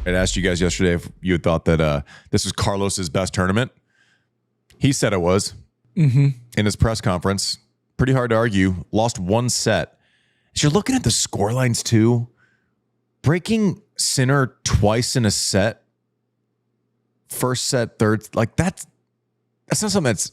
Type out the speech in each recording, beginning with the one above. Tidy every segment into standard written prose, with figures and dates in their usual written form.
I asked you guys yesterday if you thought that this was Carlos's best tournament. He said it was in his press conference. Pretty hard to argue. Lost one set. As you're looking at the scorelines too, breaking Sinner twice in a set, first set, third, like that's not something that's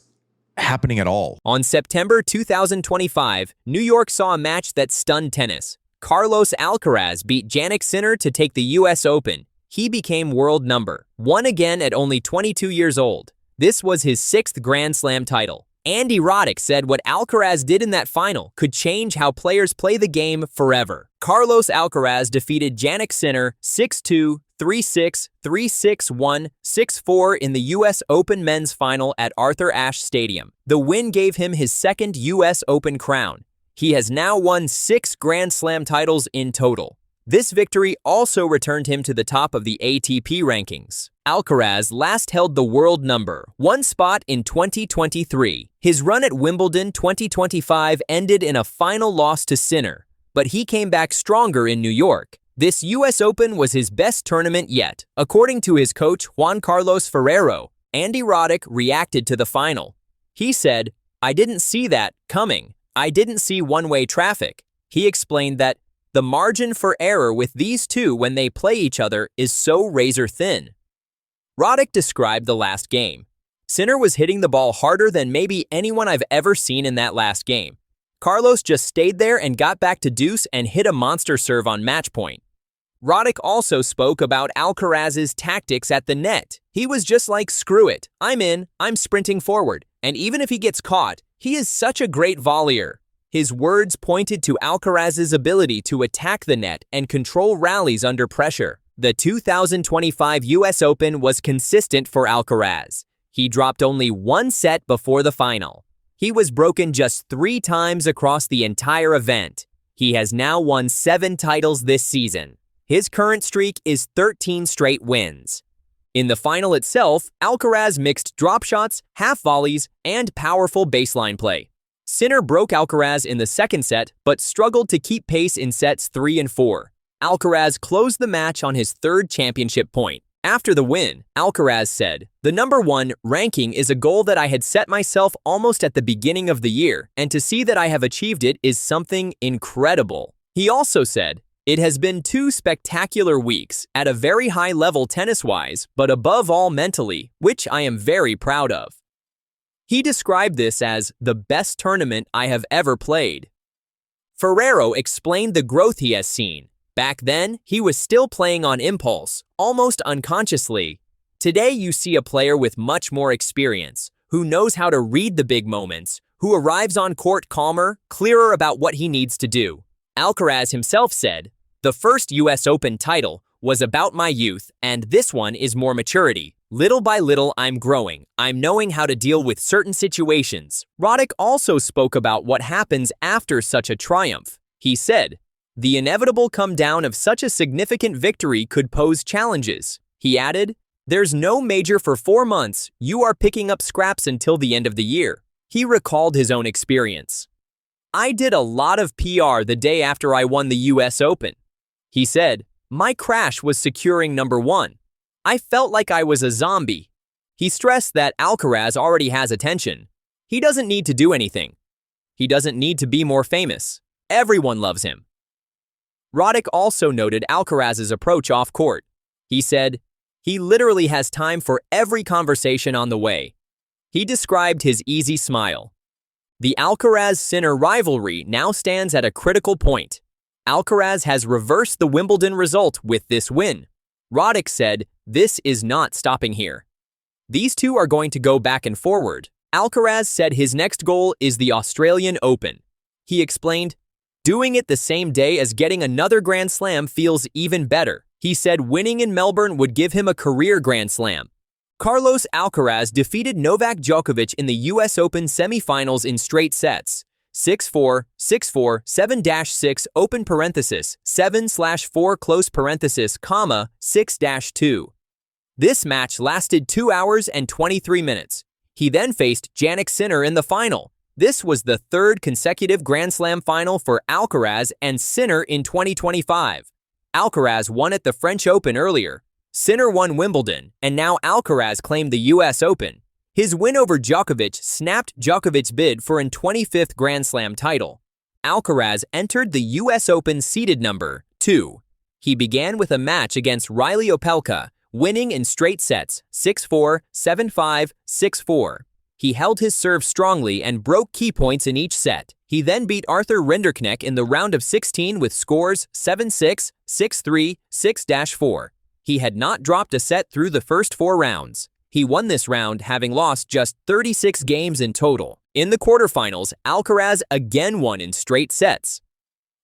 happening at all. On September 2025, New York saw a match that stunned tennis. Carlos Alcaraz beat Jannik Sinner to take the U.S. Open. He became world number one again at only 22 years old. This was his 6th Grand Slam title. Andy Roddick said what Alcaraz did in that final could change how players play the game forever. Carlos Alcaraz defeated Jannik Sinner 6-2, 3-6, 3-6-1, 6-4 in the U.S. Open men's final at Arthur Ashe Stadium. The win gave him his 2nd U.S. Open crown. He has now won 6 Grand Slam titles in total. This victory also returned him to the top of the ATP rankings. Alcaraz last held the world number 1 spot in 2023. His run at Wimbledon 2025 ended in a final loss to Sinner, but he came back stronger in New York. This U.S. Open was his best tournament yet. According to his coach Juan Carlos Ferrero, Andy Roddick reacted to the final. He said, "I didn't see that coming. I didn't see one-way traffic." He explained that the margin for error with these two when they play each other is so razor-thin. Roddick described the last game. Sinner was hitting the ball harder than maybe anyone I've ever seen in that last game. Carlos just stayed there and got back to deuce and hit a monster serve on match point. Roddick also spoke about Alcaraz's tactics at the net. He was just like, screw it, I'm in, I'm sprinting forward, and even if he gets caught, he is such a great volleyer. His words pointed to Alcaraz's ability to attack the net and control rallies under pressure. The 2025 U.S. Open was consistent for Alcaraz. He dropped only 1 set before the final. He was broken just 3 times across the entire event. He has now won 7 titles this season. His current streak is 13 straight wins. In the final itself, Alcaraz mixed drop shots, half volleys, and powerful baseline play. Sinner broke Alcaraz in the 2nd set, but struggled to keep pace in sets 3 and 4. Alcaraz closed the match on his 3rd championship point. After the win, Alcaraz said, "The number 1 ranking is a goal that I had set myself almost at the beginning of the year, and to see that I have achieved it is something incredible." He also said, "It has been 2 spectacular weeks, at a very high level tennis-wise, but above all mentally, which I am very proud of." He described this as the best tournament I have ever played. Ferrero explained the growth he has seen. Back then, he was still playing on impulse, almost unconsciously. Today, you see a player with much more experience, who knows how to read the big moments, who arrives on court calmer, clearer about what he needs to do. Alcaraz himself said, "The first U.S. Open title was about my youth, and this one is more maturity. Little by little, I'm growing. I'm knowing how to deal with certain situations." Roddick also spoke about what happens after such a triumph. He said, "The inevitable come down of such a significant victory could pose challenges." He added, "There's no major for 4 months. You are picking up scraps until the end of the year." He recalled his own experience. "I did a lot of PR the day after I won the U.S. Open." He said, "My crash was securing number 1. I felt like I was a zombie." He stressed that Alcaraz already has attention. He doesn't need to do anything. He doesn't need to be more famous. Everyone loves him. Roddick also noted Alcaraz's approach off court. He said, "He literally has time for every conversation on the way." He described his easy smile. The Alcaraz-Sinner rivalry now stands at a critical point. Alcaraz has reversed the Wimbledon result with this win. Roddick said, "This is not stopping here. These two are going to go back and forward." Alcaraz said his next goal is the Australian Open. He explained, "Doing it the same day as getting another Grand Slam feels even better." He said winning in Melbourne would give him a career Grand Slam. Carlos Alcaraz defeated Novak Djokovic in the U.S. Open semifinals in straight sets. 6-4, 6-4, 7-6, open parenthesis, 7/4 close parenthesis, comma, 6-2. This match lasted 2 hours and 23 minutes. He then faced Jannik Sinner in the final. This was the 3rd consecutive Grand Slam final for Alcaraz and Sinner in 2025. Alcaraz won at the French Open earlier. Sinner won Wimbledon, and now Alcaraz claimed the US Open. His win over Djokovic snapped Djokovic's bid for an 25th Grand Slam title. Alcaraz entered the US Open seeded number 2. He began with a match against Riley Opelka, winning in straight sets 6-4, 7-5, 6-4. He held his serve strongly and broke key points in each set. He then beat Arthur Rinderknecht in the round of 16 with scores 7-6, 6-3, 6-4. He had not dropped a set through the first 4 rounds. He won this round, having lost just 36 games in total. In the quarterfinals, Alcaraz again won in straight sets.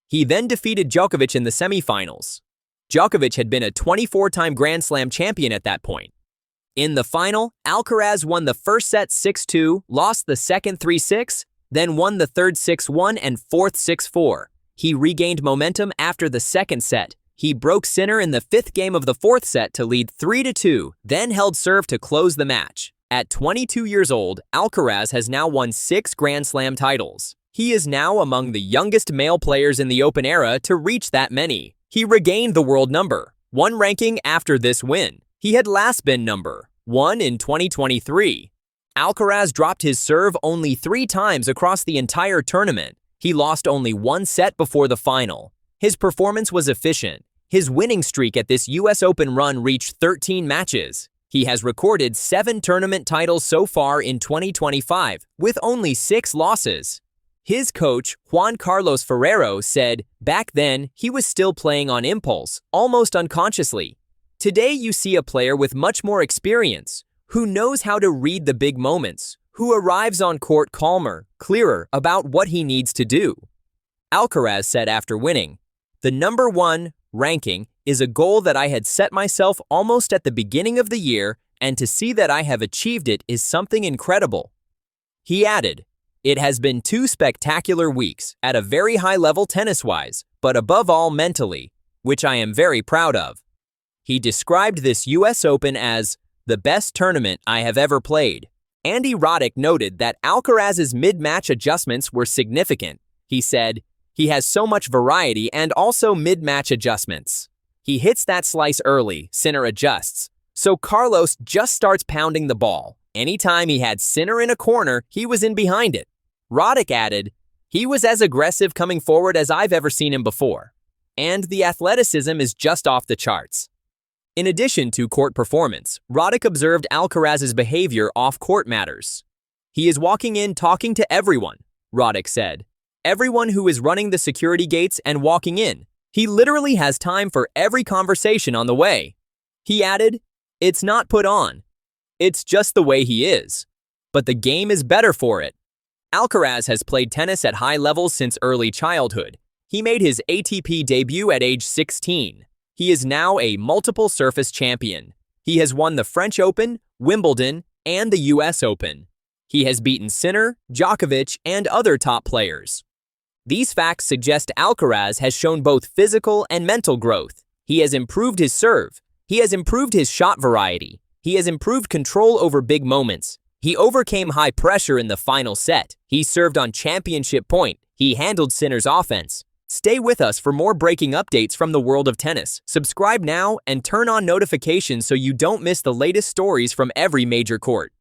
He then defeated Djokovic in the semifinals. Djokovic had been a 24-time Grand Slam champion at that point. In the final, Alcaraz won the first set 6-2, lost the second 3-6, then won the third 6-1 and fourth 6-4. He regained momentum after the second set. He broke Sinner in the 5th game of the 4th set to lead 3-2, then held serve to close the match. At 22 years old, Alcaraz has now won 6 Grand Slam titles. He is now among the youngest male players in the Open era to reach that many. He regained the world number 1 ranking after this win. He had last been number 1 in 2023. Alcaraz dropped his serve only 3 times across the entire tournament. He lost only 1 set before the final. His performance was efficient. His winning streak at this US Open run reached 13 matches. He has recorded 7 tournament titles so far in 2025, with only 6 losses. His coach, Juan Carlos Ferrero, said, "Back then, he was still playing on impulse, almost unconsciously. Today you see a player with much more experience, who knows how to read the big moments, who arrives on court calmer, clearer about what he needs to do." Alcaraz said after winning, "The number 1 ranking is a goal that I had set myself almost at the beginning of the year, and to see that I have achieved it is something incredible." He added, "It has been 2 spectacular weeks, at a very high level tennis-wise, but above all mentally, which I am very proud of." He described this US Open as the best tournament I have ever played. Andy Roddick noted that Alcaraz's mid-match adjustments were significant. He said, "He has so much variety and also mid-match adjustments. He hits that slice early, Sinner adjusts. So Carlos just starts pounding the ball. Anytime he had Sinner in a corner, he was in behind it." Roddick added, "He was as aggressive coming forward as I've ever seen him before. And the athleticism is just off the charts." In addition to court performance, Roddick observed Alcaraz's behavior off-court matters. "He is walking in talking to everyone," Roddick said. "Everyone who is running the security gates and walking in. He literally has time for every conversation on the way." He added, "It's not put on. It's just the way he is. But the game is better for it." Alcaraz has played tennis at high levels since early childhood. He made his ATP debut at age 16. He is now a multiple surface champion. He has won the French Open, Wimbledon, and the US Open. He has beaten Sinner, Djokovic, and other top players. These facts suggest Alcaraz has shown both physical and mental growth. He has improved his serve. He has improved his shot variety. He has improved control over big moments. He overcame high pressure in the final set. He served on championship point. He handled Sinner's offense. Stay with us for more breaking updates from the world of tennis. Subscribe now and turn on notifications so you don't miss the latest stories from every major court.